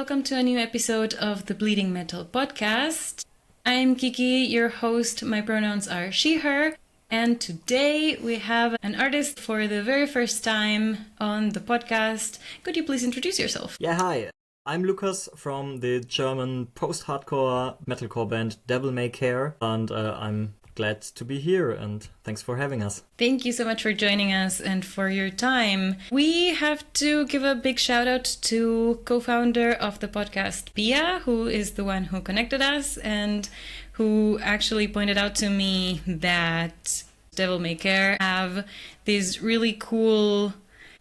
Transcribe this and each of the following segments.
welcome to a new episode of the Bleeding Metal podcast. I'm Kiki, your host. My pronouns are she, her, and today we have an artist for the very first time on the podcast. Could you please introduce yourself? Yeah, hi. I'm Lukas from the German post-hardcore metalcore band Devil May Care, and I'm glad to be here, and thanks for having us. Thank you so much for joining us and for your time. We have to give a big shout out to co-founder of the podcast, Pia, who is the one who connected us and who actually pointed out to me that Devil May Care have this really cool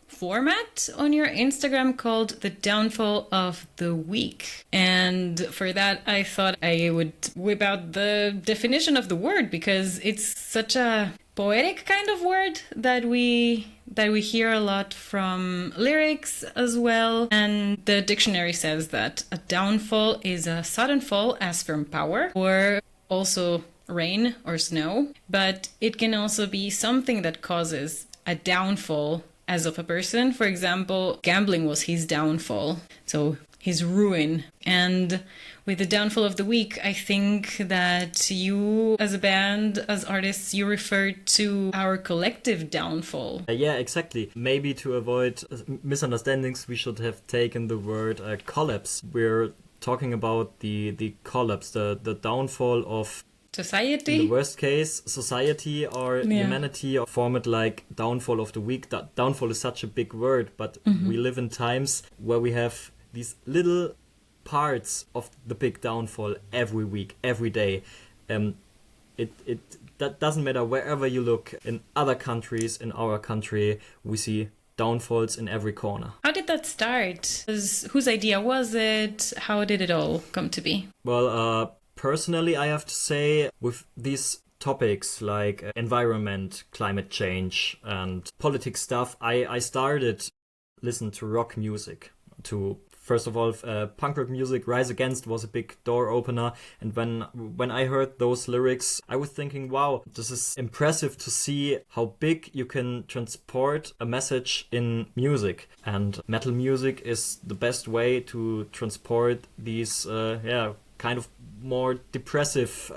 format on your Instagram called the Downfall of the Week. And for that, I thought I would whip out the definition of the word because it's such a poetic kind of word that we hear a lot from lyrics as well. And the dictionary says that a downfall is a sudden fall as from power, or also rain or snow. But it can also be something that causes a downfall as of a person. For example, gambling was his downfall, so his ruin. And with the Downfall of the Week, I think that you, as a band, as artists, you refer to our collective downfall. Yeah, exactly. Maybe to avoid misunderstandings, we should have taken the word collapse. We're talking about the collapse, the downfall of society? In the worst case, society or humanity, or form it like downfall of the week. Downfall is such a big word, but we live in times where we have these little parts of the big downfall every week, every day. That doesn't matter wherever you look. In other countries, in our country, we see downfalls in every corner. How did that start? Whose idea was it? How did it all come to be? Well, personally, I have to say, with these topics like environment, climate change, and politics stuff, I started listen to rock music. First of all, punk rock music. Rise Against was a big door opener, and when I heard those lyrics, I was thinking, wow, this is impressive to see how big you can transport a message in music. And metal music is the best way to transport these, kind of more depressive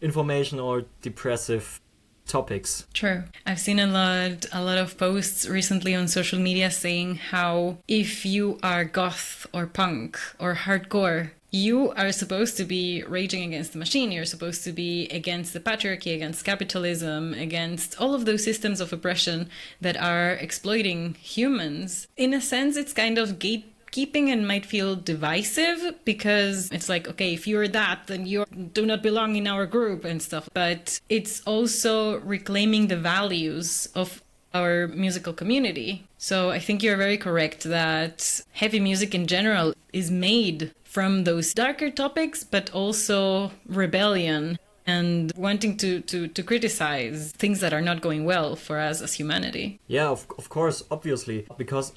information or depressive topics. True. I've seen a lot of posts recently on social media saying how if you are goth or punk or hardcore, you are supposed to be raging against the machine. You're supposed to be against the patriarchy, against capitalism, against all of those systems of oppression that are exploiting humans. In a sense, it's kind of gatekeeping and might feel divisive because it's like, okay, if you're that, then you do not belong in our group and stuff. But it's also reclaiming the values of our musical community. So I think you're very correct that heavy music in general is made from those darker topics, but also rebellion and wanting to criticize things that are not going well for us as humanity. Yeah, of course, obviously, because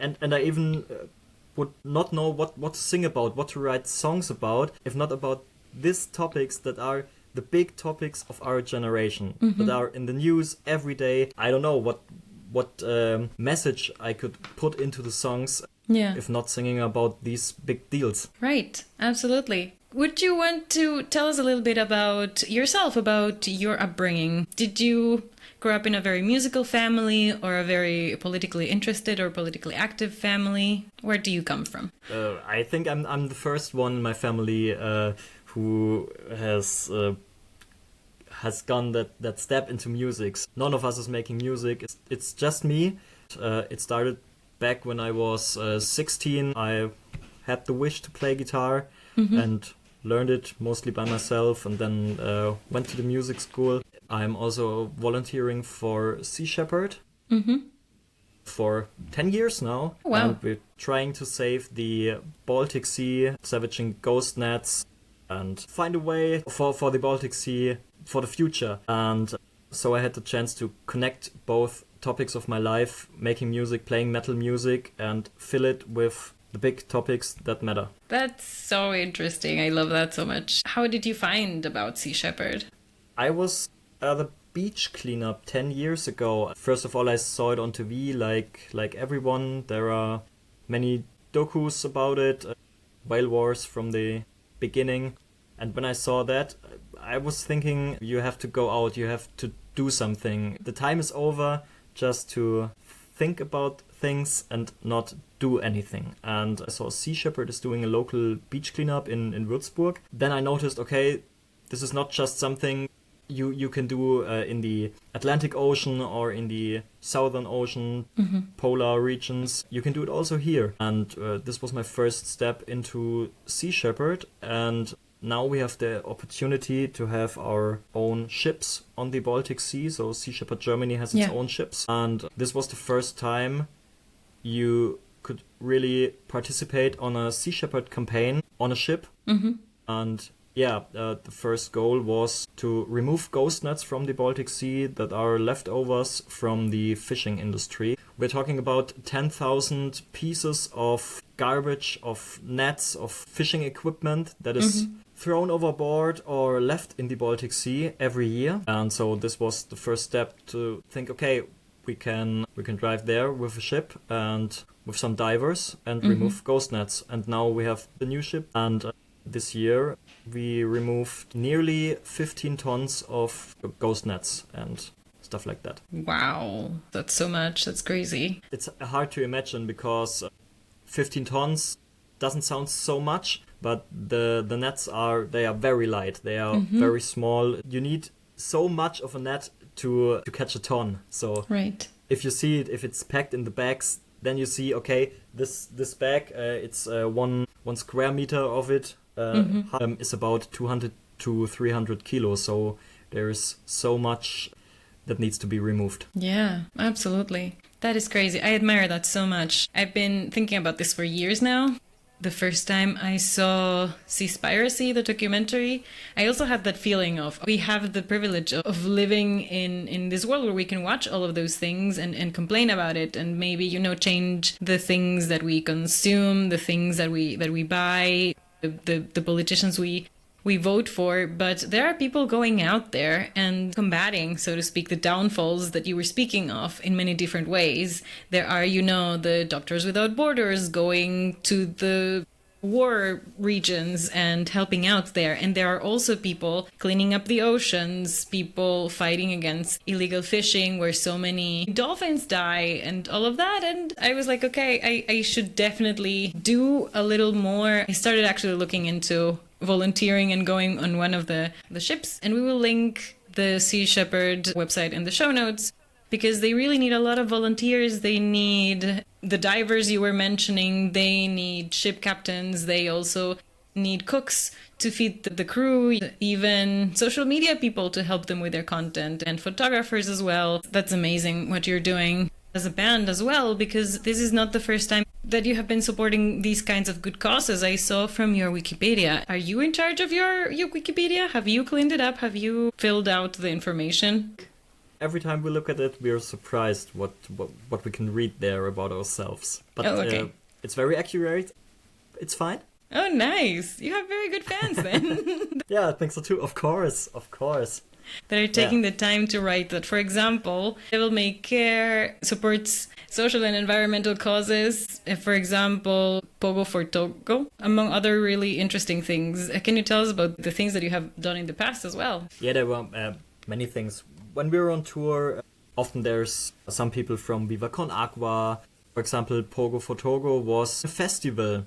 and I even would not know what to sing about, what to write songs about, if not about these topics that are the big topics of our generation, that are in the news every day. I don't know what message I could put into the songs, if not singing about these big deals. Right, absolutely. Would you want to tell us a little bit about yourself, about your upbringing? Did you grow up in a very musical family or a very politically interested or politically active family? Where do you come from? I think I'm the first one in my family who has gone that step into music. None of us is making music. It's just me. It started back when I was 16. I had the wish to play guitar and learned it mostly by myself, and then went to the music school. I'm also volunteering for Sea Shepherd for 10 years now. Wow. And we're trying to save the Baltic Sea, salvaging ghost nets, and find a way for the Baltic Sea for the future. And so I had the chance to connect both topics of my life, making music, playing metal music, and fill it with the big topics that matter. That's so interesting. I love that so much. How did you find about Sea Shepherd? I was at the beach cleanup 10 years ago. First of all, I saw it on TV like everyone. There are many docus about it. whale wars from the beginning. And when I saw that, I was thinking, you have to go out, you have to do something. The time is over just to think about things and not do anything. And I saw Sea Shepherd is doing a local beach cleanup in Würzburg. Then I noticed, okay, this is not just something you can do in the Atlantic Ocean or in the Southern Ocean, polar regions. You can do it also here. And this was my first step into Sea Shepherd. And now we have the opportunity to have our own ships on the Baltic Sea. So Sea Shepherd Germany has its own ships. And this was the first time you could really participate on a Sea Shepherd campaign on a ship. And the first goal was to remove ghost nets from the Baltic Sea that are leftovers from the fishing industry. We're talking about 10,000 pieces of garbage, of nets, of fishing equipment that is thrown overboard or left in the Baltic Sea every year. And so this was the first step to think, okay, we can drive there with a ship and with some divers and remove ghost nets. And now we have the new ship. And this year we removed nearly 15 tons of ghost nets and stuff like that. Wow, that's so much. That's crazy. It's hard to imagine because 15 tons doesn't sound so much, but the nets are very light. They are very small. You need so much of a net to catch a ton. So if you see it, if it's packed in the bags, then you see, okay, this bag, it's 1 square meter of it is about 200 to 300 kilos. So there is so much that needs to be removed. Yeah, absolutely. That is crazy. I admire that so much. I've been thinking about this for years now. The first time I saw Seaspiracy, the documentary, I also had that feeling of we have the privilege of living in this world where we can watch all of those things and complain about it and maybe, change the things that we consume, the things that we buy, the politicians we vote for, but there are people going out there and combating, so to speak, the downfalls that you were speaking of in many different ways. There are, the Doctors Without Borders going to the war regions and helping out there. And there are also people cleaning up the oceans, people fighting against illegal fishing where so many dolphins die and all of that. And I was like, okay, I should definitely do a little more. I started actually looking into volunteering and going on one of the ships, and we will link the Sea Shepherd website in the show notes because they really need a lot of volunteers. They need the divers you were mentioning, they need ship captains, they also need cooks to feed the crew, even social media people to help them with their content, and photographers as well. That's amazing what you're doing as a band as well, because this is not the first time that you have been supporting these kinds of good causes. I saw from your Wikipedia. Are you in charge of your Wikipedia? Have you cleaned it up? Have you filled out the information? Every time we look at it, we are surprised what we can read there about ourselves. But it's very accurate. It's fine. Oh, nice. You have very good fans then. Yeah, I think so too. Of course. That are taking the time to write that. For example, Devil May Care supports social and environmental causes. For example, Pogo for Togo, among other really interesting things. Can you tell us about the things that you have done in the past as well? Yeah, there were many things. When we were on tour, often there's some people from Viva Con Agua. For example, Pogo for Togo was a festival.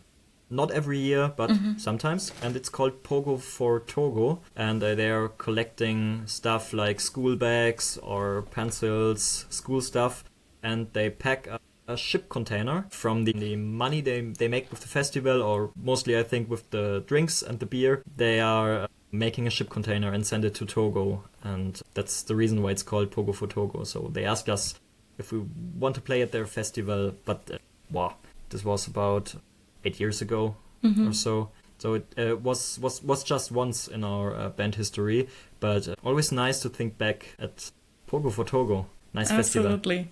Not every year, but sometimes. And it's called Pogo for Togo. And they are collecting stuff like school bags or pencils, school stuff. And they pack a ship container from the money they make with the festival, or mostly I think with the drinks and the beer. They are making a ship container and send it to Togo. And that's the reason why it's called Pogo for Togo. So they asked us if we want to play at their festival. But this was about 8 years ago or so. So it was just once in our band history, but always nice to think back at Pogo for Togo. Nice festival. Absolutely.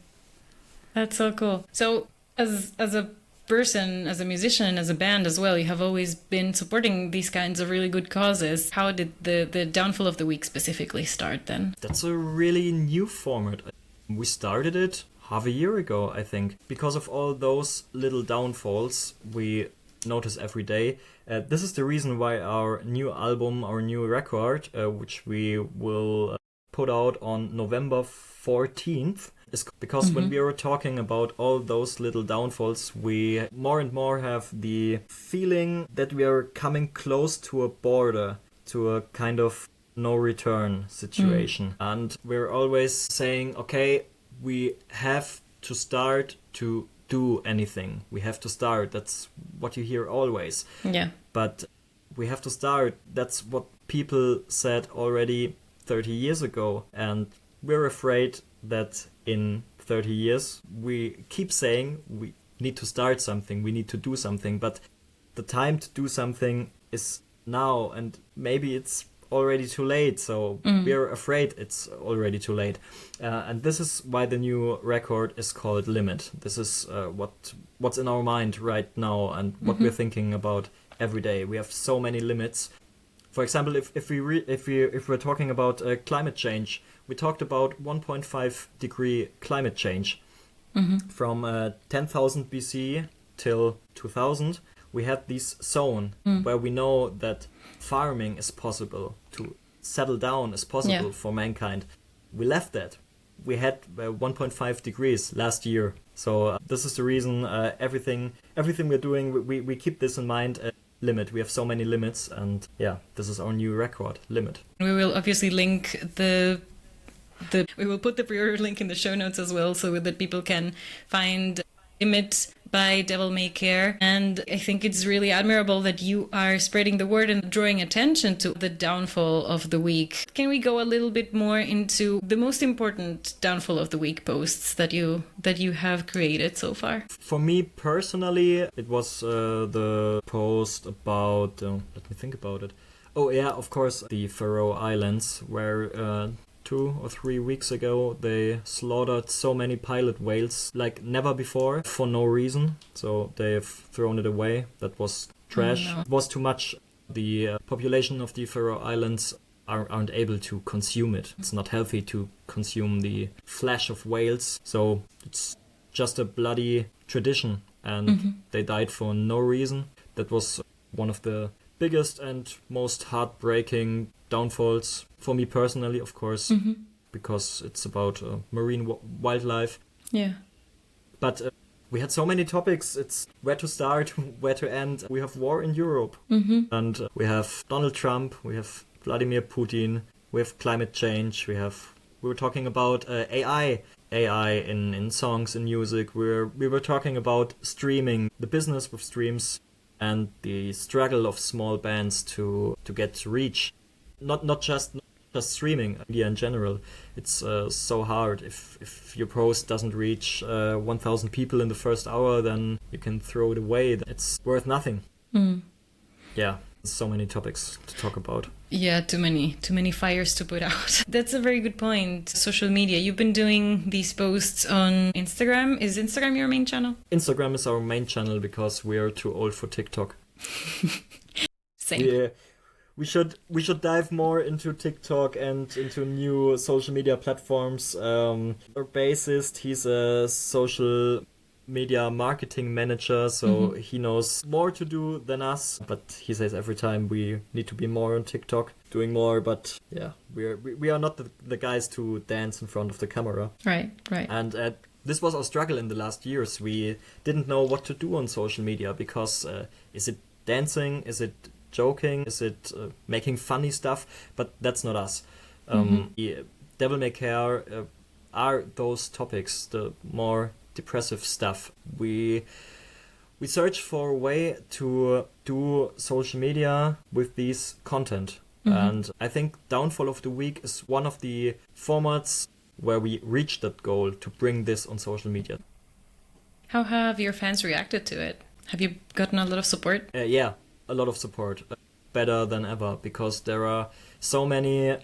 That's so cool. So as a person, as a musician, as a band as well, you have always been supporting these kinds of really good causes. How did the Downfall of the Week specifically start then? That's a really new format. We started it half a year ago, I think. Because of all those little downfalls, we notice every day. This is the reason why our new album, our new record, which we will put out on November 14th, is because when we are talking about all those little downfalls, we more and more have the feeling that we are coming close to a border, to a kind of no return situation. And we're always saying, okay, we have to start to do anything. We have to start. That's what you hear always. Yeah. But we have to start. That's what people said already 30 years ago. And we're afraid that in 30 years, we keep saying we need to start something, we need to do something. But the time to do something is now, and maybe it's already too late. So we're afraid it's already too late. And this is why the new record is called Limit. This is what's in our mind right now and what we're thinking about every day. We have so many limits. For example, if we're talking about climate change, we talked about 1.5 degree climate change from 10,000 BC till 2000. We had this zone where we know that farming is possible, to settle down is possible for mankind. We left that. We had 1.5 degrees last year. So this is the reason everything we're doing, we keep this in mind. Limit. We have so many limits, and this is our new record, Limit. We will obviously link we will put the pre-order link in the show notes as well, so that people can find Limit by Devil May Care. And I think it's really admirable that you are spreading the word and drawing attention to the downfall of the week. Can we go a little bit more into the most important downfall of the week posts that you have created so far? For me personally, it was the post about, let me think about it. Oh yeah, of course, the Faroe Islands, where 2 or 3 weeks ago they slaughtered so many pilot whales like never before for no reason. So they've thrown it away. That was trash. It was too much. The population of the Faroe Islands aren't able to consume it. It's not healthy to consume the flesh of whales. So it's just a bloody tradition, and they died for no reason. That was one of the biggest and most heartbreaking downfalls for me personally, of course, because it's about marine wildlife. Yeah. But we had so many topics. It's where to start, where to end. We have war in Europe, and we have Donald Trump, we have Vladimir Putin, we have climate change, we were talking about AI in songs, in music. We were talking about streaming, the business with streams, and the struggle of small bands to get reach. Not just streaming, media in general. It's so hard. If your post doesn't reach 1,000 people in the first hour, then you can throw it away. It's worth nothing. Yeah, so many topics to talk about. Yeah, too many fires to put out. That's a very good point. Social media. You've been doing these posts on Instagram. Is Instagram your main channel? Instagram is our main channel because we are too old for TikTok. Same. Yeah. We should dive more into TikTok and into new social media platforms. Our bassist, he's a social media marketing manager, so he knows more to do than us. But he says every time we need to be more on TikTok, doing more. But yeah, we are not the guys to dance in front of the camera. Right. And this was our struggle in the last years. We didn't know what to do on social media because is it dancing? Is it joking? Is it making funny stuff? But that's not us. The Devil May Care are those topics, the more depressive stuff. We search for a way to do social media with these content. And I think Downfall of the Week is one of the formats where we reach that goal to bring this on social media. How have your fans reacted to it? Have you gotten a lot of support? Yeah. A lot of support, better than ever, because there are so many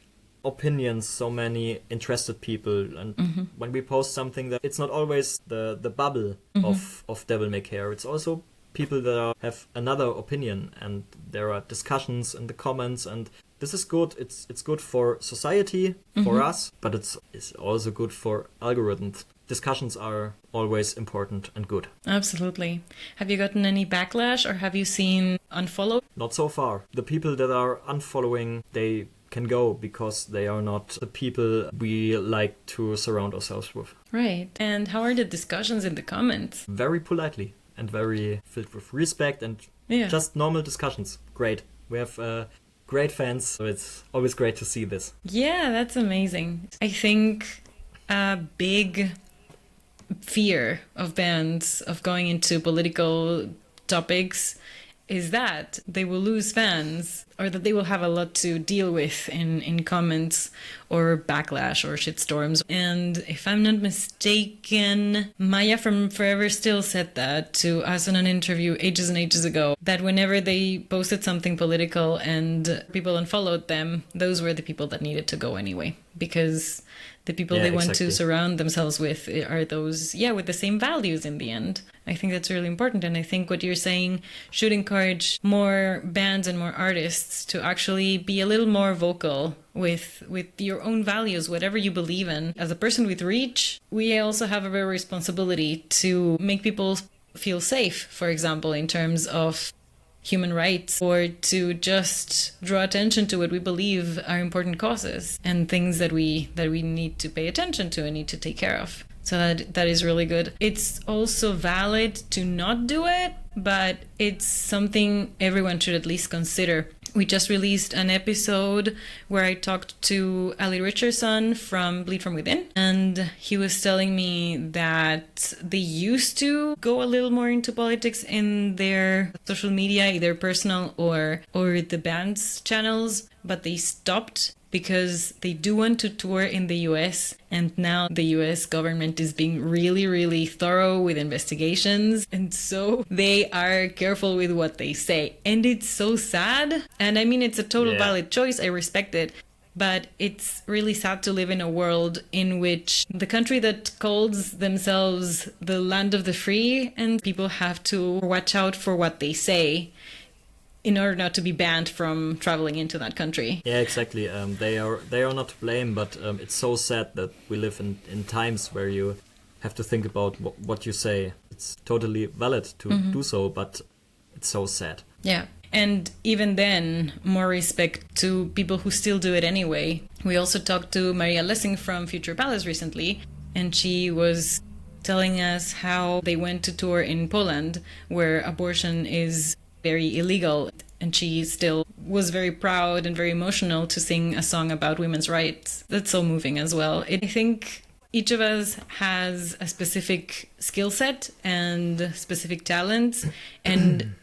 opinions, so many interested people, and when we post something, that it's not always the bubble of Devil May Care. It's also people that have another opinion, and there are discussions in the comments, and this is good. It's good for society, for us, but it's also good for algorithms discussions are always important and good. Absolutely. Have you gotten any backlash or have you seen unfollow? Not so far. The people that are unfollowing, they can go because they are not the people we like to surround ourselves with. Right. And how are the discussions in the comments? Very politely and very filled with respect and just normal discussions. Great. We have great fans, so it's always great to see this. Yeah, that's amazing. I think a big fear of bands of going into political topics is that they will lose fans or that they will have a lot to deal with in comments or backlash or shitstorms. And if I'm not mistaken, Maya from Forever Still said that to us in an interview ages and ages ago, that whenever they posted something political and people unfollowed them, those were the people that needed to go anyway, because the people they want to surround themselves with are those, with the same values in the end. I think that's really important. And I think what you're saying should encourage more bands and more artists to actually be a little more vocal with your own values, whatever you believe in. As a person with reach, we also have a real responsibility to make people feel safe, for example, in terms of human rights, or to just draw attention to what we believe are important causes and things that we need to pay attention to and need to take care of. So that is really good. It's also valid to not do it, but it's something everyone should at least consider. We just released an episode where I talked to Ali Richardson from Bleed From Within, and he was telling me that they used to go a little more into politics in their social media, either personal or the band's channels, but they stopped because they do want to tour in the US, and now the US government is being really, really thorough with investigations, and so they are careful with what they say. And it's so sad. And I mean, it's a total valid choice. I respect it. But it's really sad to live in a world in which the country that calls themselves the land of the free, and people have to watch out for what they say in order not to be banned from traveling into that country. Yeah, exactly. They are not to blame, but it's so sad that we live in times where you have to think about what you say. It's totally valid to do so, but it's so sad. Yeah. And even then, more respect to people who still do it anyway. We also talked to Maria Lessing from Future Palace recently, and she was telling us how they went to tour in Poland, where abortion is very illegal, and she still was very proud and very emotional to sing a song about women's rights. That's so moving as well. I think each of us has a specific skill set and specific talents, and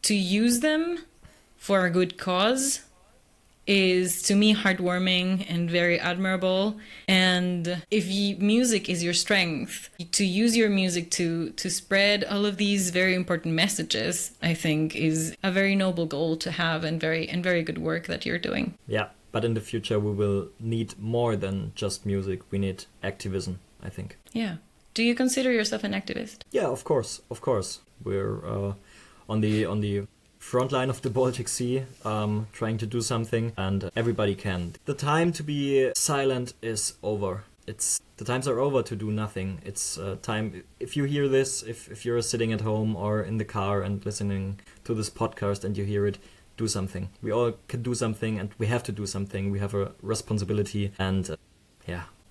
to use them for a good cause is, to me, heartwarming and very admirable. And if music is your strength, to use your music to spread all of these very important messages, I think is a very noble goal to have, and very good work that you're doing. Yeah, but in the future we will need more than just music. We need activism, I think. Yeah. Do you consider yourself an activist? Yeah, of course. We're on the front line of the Baltic Sea, trying to do something, and everybody can. The time to be silent is over. The times are over to do nothing. It's time, if you hear this, if you're sitting at home or in the car and listening to this podcast and you hear it, do something. We all can do something, and we have to do something. We have a responsibility, and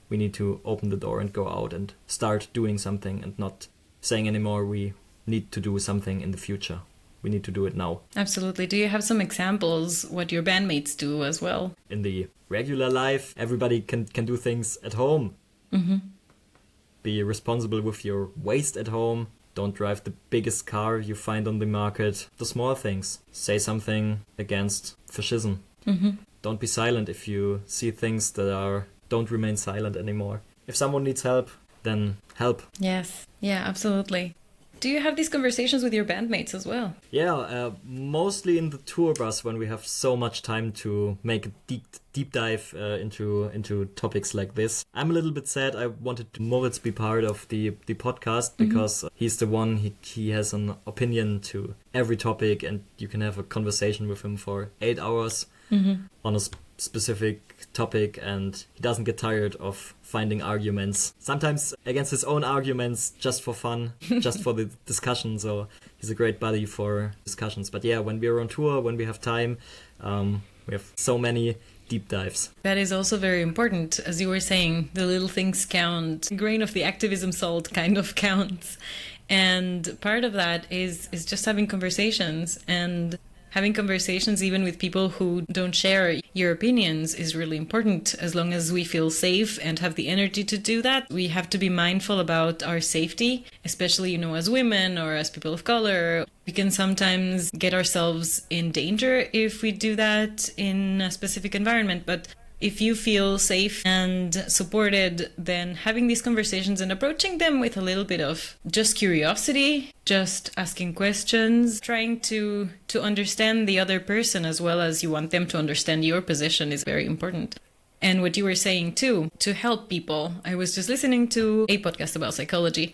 we need to open the door and go out and start doing something, and not saying anymore we need to do something in the future. We need to do it now. Absolutely. Do you have some examples what your bandmates do as well? In the regular life, everybody can do things at home. Mm-hmm. Be responsible with your waste at home. Don't drive the biggest car you find on the market. The small things. Say something against fascism. Mm-hmm. Don't be silent if you see things that don't remain silent anymore. If someone needs help, then help. Yes. Yeah, absolutely. Do you have these conversations with your bandmates as well? Yeah, mostly in the tour bus when we have so much time to make a deep dive into topics like this. I'm a little bit sad. I wanted Moritz be part of the podcast because he's the one, he has an opinion to every topic, and you can have a conversation with him for 8 hours on a specific topic, and he doesn't get tired of finding arguments, sometimes against his own arguments, just for fun, just for the discussion. So he's a great buddy for discussions. But yeah, when we're on tour, when we have time, we have so many deep dives. That is also very important. As you were saying, the little things count. A grain of the activism salt kind of counts. And part of that is just having conversations, and having conversations even with people who don't share your opinions is really important. As long as we feel safe and have the energy to do that, we have to be mindful about our safety, especially, as women or as people of color. We can sometimes get ourselves in danger if we do that in a specific environment. But if you feel safe and supported, then having these conversations and approaching them with a little bit of just curiosity, just asking questions, trying to understand the other person as well as you want them to understand your position is very important. And what you were saying too, to help people. I was just listening to a podcast about psychology,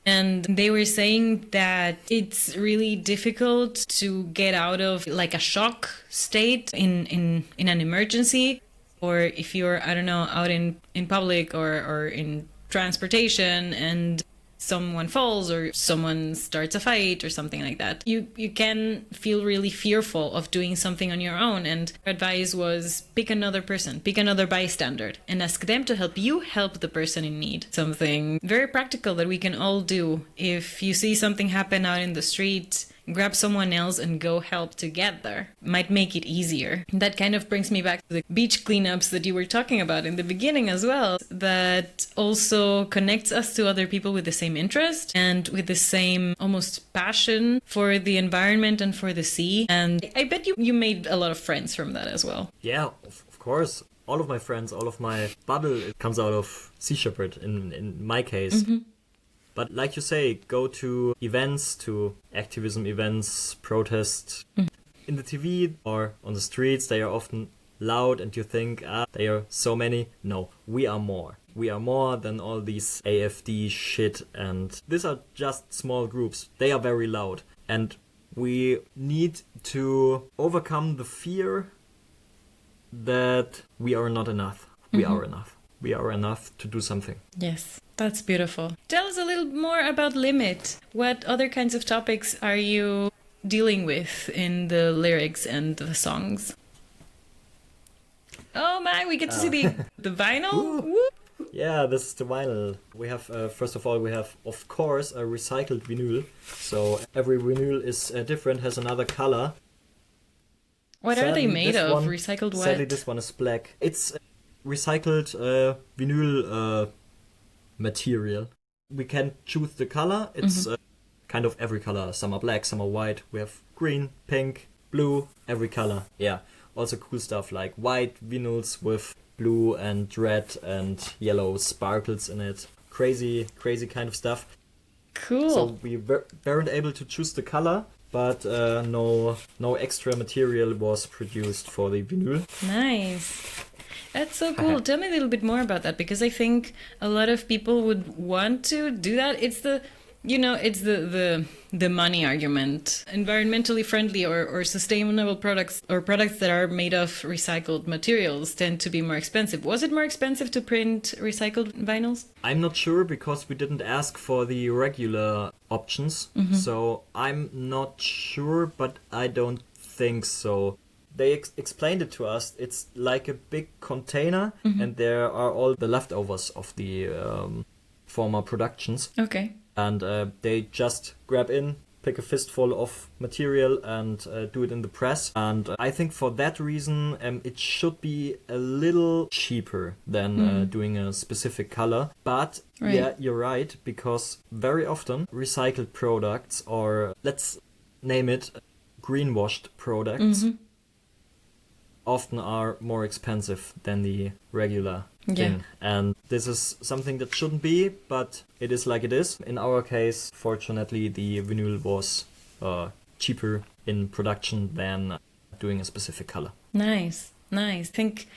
and they were saying that it's really difficult to get out of like a shock state in an emergency. Or if you're, I don't know, out in public or in transportation and someone falls or someone starts a fight or something like that, you can feel really fearful of doing something on your own. And advice was pick another person, pick another bystander and ask them to help you help the person in need. Something very practical that we can all do. If you see something happen out in the street, grab someone else and go help together. Might make it easier. That kind of brings me back to the beach cleanups that you were talking about in the beginning as well. That also connects us to other people with the same interest and with the same almost passion for the environment and for the sea. And I bet you made a lot of friends from that as well. Yeah, of course. All of my friends, all of my bubble, it comes out of Sea Shepherd in my case. Mm-hmm. But like you say, go to events, to activism events, protests. Mm. In the TV or on the streets, they are often loud and you think, they are so many. No, we are more. We are more than all these AFD shit. And these are just small groups. They are very loud. And we need to overcome the fear that we are not enough. We are enough. We are enough to do something. Yes. That's beautiful. Tell us a little more about Limit. What other kinds of topics are you dealing with in the lyrics and the songs? Oh my, we get to see the vinyl? Woo. Yeah, this is the vinyl. We have, first of all, of course, a recycled vinyl. So every vinyl is different, has another color. What are they made of? Recycled what? Sadly, this one is black. It's recycled vinyl material. We can choose the color. It's kind of every color. Some are black, some are white. We have green, pink, blue, every color. Yeah. Also cool stuff like white vinyls with blue and red and yellow sparkles in it. Crazy kind of stuff. Cool. So we weren't able to choose the color, but no extra material was produced for the vinyl. Nice. That's so cool. Tell me a little bit more about that, because I think a lot of people would want to do that. It's the money argument. Environmentally friendly or sustainable products or products that are made of recycled materials tend to be more expensive. Was it more expensive to print recycled vinyls? I'm not sure because we didn't ask for the regular options. So I'm not sure, but I don't think so. They explained it to us. It's like a big container and there are all the leftovers of the former productions. Okay. And they just grab in, pick a fistful of material and do it in the press. And I think for that reason, it should be a little cheaper than doing a specific color. But yeah, you're right, because very often recycled products, or let's name it greenwashed products, often are more expensive than the regular thing. And this is something that shouldn't be, but it is like it is. In our case, fortunately, the vinyl was cheaper in production than doing a specific color. Nice. I think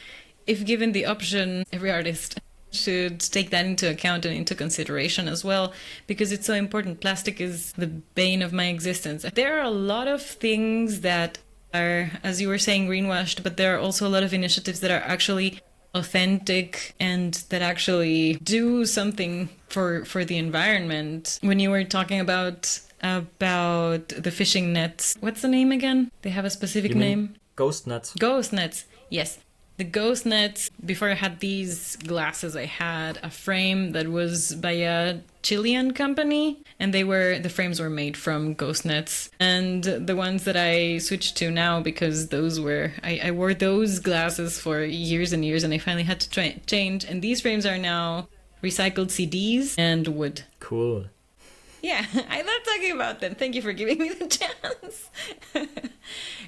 if given the option, every artist should take that into account and into consideration as well, because it's so important. Plastic is the bane of my existence. There are a lot of things that are, as you were saying, greenwashed, but there are also a lot of initiatives that are actually authentic and that actually do something for the environment. When you were talking about the fishing nets, what's the name again? They have a specific name. Ghost nets. Ghost nets, yes. The ghost nets, before I had these glasses, I had a frame that was by a Chilean company, and the frames were made from ghost nets. And the ones that I switched to now, because I wore those glasses for years and years, and I finally had to change. And these frames are now recycled CDs and wood. Cool. Yeah, I love talking about them. Thank you for giving me the chance.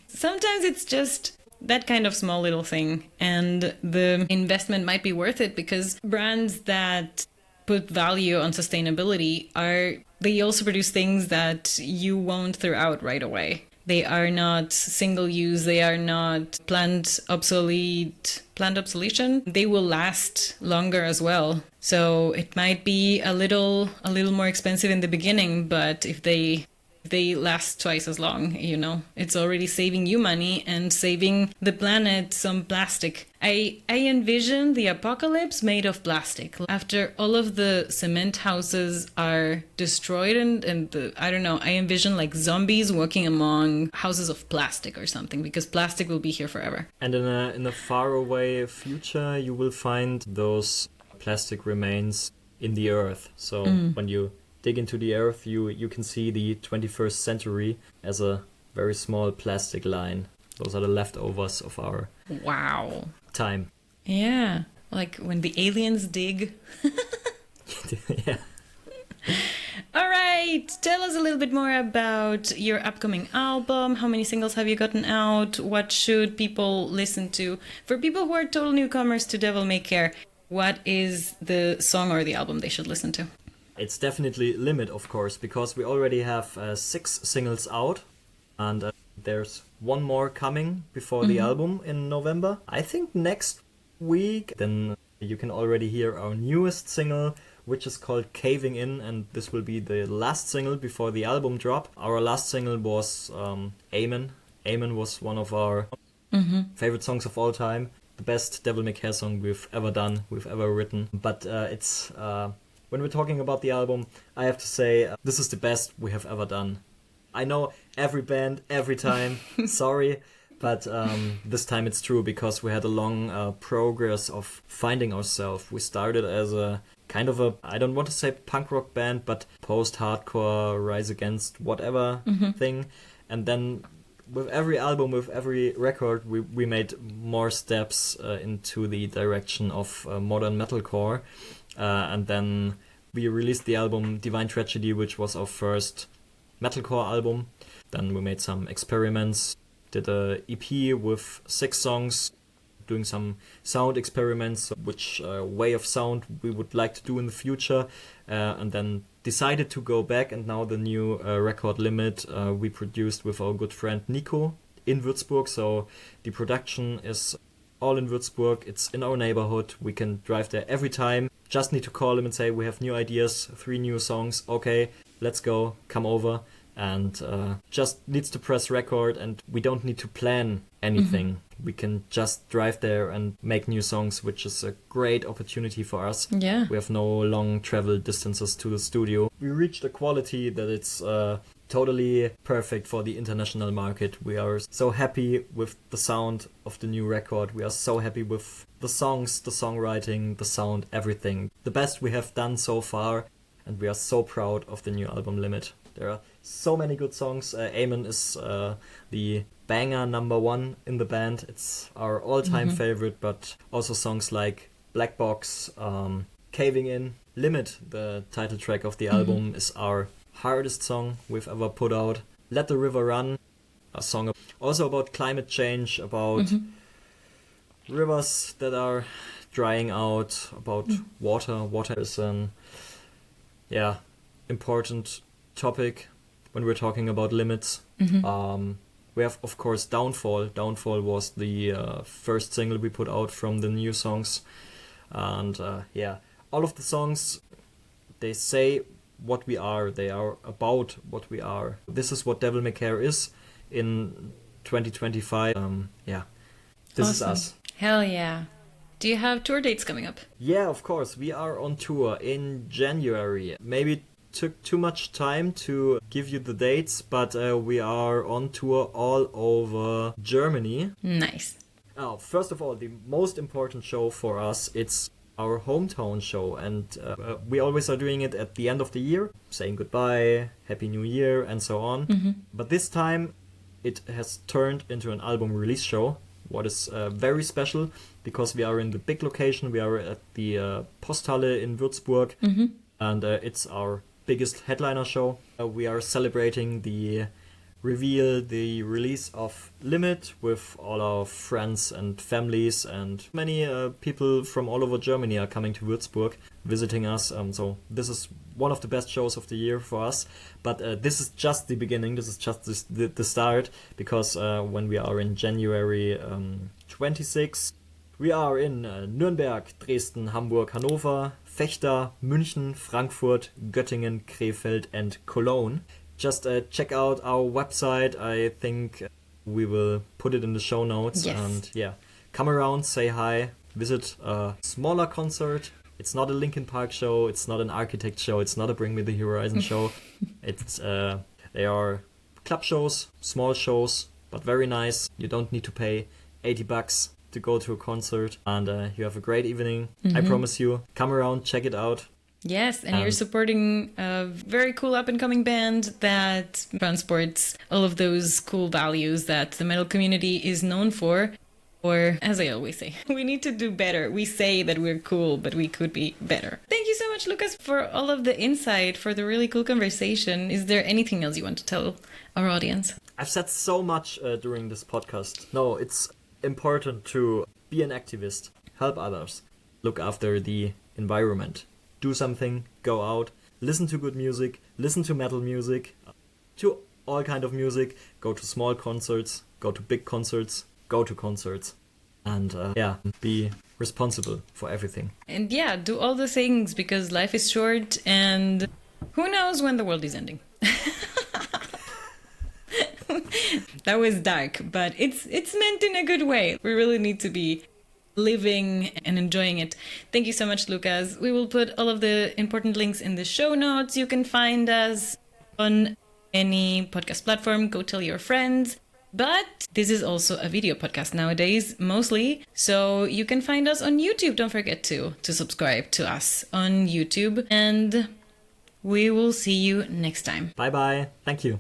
Sometimes it's just that kind of small little thing, and the investment might be worth it, because brands that put value on sustainability they also produce things that you won't throw out right away. They are not single use, they are not planned obsolescence. They will last longer as well. So it might be a little more expensive in the beginning, but if they last twice as long, it's already saving you money and saving the planet some plastic. I envision the apocalypse made of plastic. After all of the cement houses are destroyed I envision like zombies walking among houses of plastic or something, because plastic will be here forever. And in a faraway future, you will find those plastic remains in the earth. So when you dig into the earth, you can see the 21st century as a very small plastic line. Those are the leftovers of our time. Yeah, like when the aliens dig. Yeah. All right, tell us a little bit more about your upcoming album. How many singles have you gotten out? What should people listen to? For people who are total newcomers to Devil May Care, what is the song or the album they should listen to? It's definitely Limit, of course, because we already have 6 singles out, and there's one more coming before the album in November. I think next week, then you can already hear our newest single, which is called Caving In, and this will be the last single before the album drop. Our last single was Amen. Amen was one of our favorite songs of all time. The best Devil May Care song we've ever done, we've ever written. But it's... when we're talking about the album, I have to say this is the best we have ever done. I know every band, every time, sorry, but this time it's true, because we had a long progress of finding ourselves. We started as a kind of I don't want to say punk rock band, but post-hardcore, Rise Against whatever thing. And then with every album, with every record, we made more steps into the direction of modern metalcore. And then we released the album Divine Tragedy, which was our first metalcore album. Then we made some experiments, did a EP with 6 songs, doing some sound experiments, which way of sound we would like to do in the future, and then decided to go back. And now the new record Limit we produced with our good friend Nico in Würzburg. So the production is all in Würzburg. It's in our neighborhood. We can drive there every time. Just need to call him and say, we have new ideas, 3 new songs. Okay, let's go, come over. And just needs to press record, and we don't need to plan anything. We can just drive there and make new songs, which is a great opportunity for us. Yeah. We have no long travel distances to the studio. We reached a quality that it's totally perfect for the international market. We are so happy with the sound of the new record. We are so happy with the songs, the songwriting, the sound, everything. The best we have done so far, and we are so proud of the new album Limit. There are so many good songs. Amen is the banger number 1 in the band. It's our all-time favorite, but also songs like Black Box, Caving In. Limit, the title track of the album, is our hardest song we've ever put out. Let the River Run, a song also about climate change, about rivers that are drying out, about water. Water is an important topic when we're talking about limits. We have, of course, Downfall. Downfall was the first single we put out from the new songs. And all of the songs, they say what we are. They are about what we are. This is what Devil May Care is in 2025. Yeah, this is us. Hell yeah. Do you have tour dates coming up? Yeah, of course. We are on tour in January. Maybe it took too much time to give you the dates, but we are on tour all over Germany. Nice. First of all, the most important show for us, it's our hometown show, and we always are doing it at the end of the year, saying goodbye, Happy New Year, and so on. Mm-hmm. But this time it has turned into an album release show, what is very special, because we are in the big location. We are at the Posthalle in Würzburg, Mm-hmm. and it's our biggest headliner show. We are celebrating the release of Limit with all our friends and families, and many people from all over Germany are coming to Würzburg, visiting us. So this is one of the best shows of the year for us. But this is just the beginning. This is just the start, because when we are in January 26, we are in Nürnberg, Dresden, Hamburg, Hannover, Vechta, München, Frankfurt, Göttingen, Krefeld, and Cologne. Just check out our website. I think we will put it in the show notes. Yes. And yeah, come around, say hi, visit a smaller concert. It's not a Linkin Park show. It's not an Architect show. It's not a Bring Me the Horizon show. It's they are club shows, small shows, but very nice. You don't need to pay $80 to go to a concert, and you have a great evening. Mm-hmm. I promise you. Come around, check it out. Yes, and you're supporting a very cool up-and-coming band that transports all of those cool values that the metal community is known for. Or, as I always say, we need to do better. We say that we're cool, but we could be better. Thank you so much, Lukas, for all of the insight, for the really cool conversation. Is there anything else you want to tell our audience? I've said so much during this podcast. No, it's important to be an activist, help others, look after the environment. Do something, go out, listen to good music, listen to metal music, to all kind of music, go to small concerts, go to big concerts, go to concerts, and be responsible for everything. And yeah, do all the things, because life is short and who knows when the world is ending. That was dark, but it's meant in a good way. We really need to be living and enjoying it. Thank you so much, Lukas. We will put all of the important links in the show notes. You can find us on any podcast platform. Go tell your friends. But this is also a video podcast nowadays, mostly. So you can find us on YouTube. Don't forget to subscribe to us on YouTube. And we will see you next time. Bye-bye. Thank you.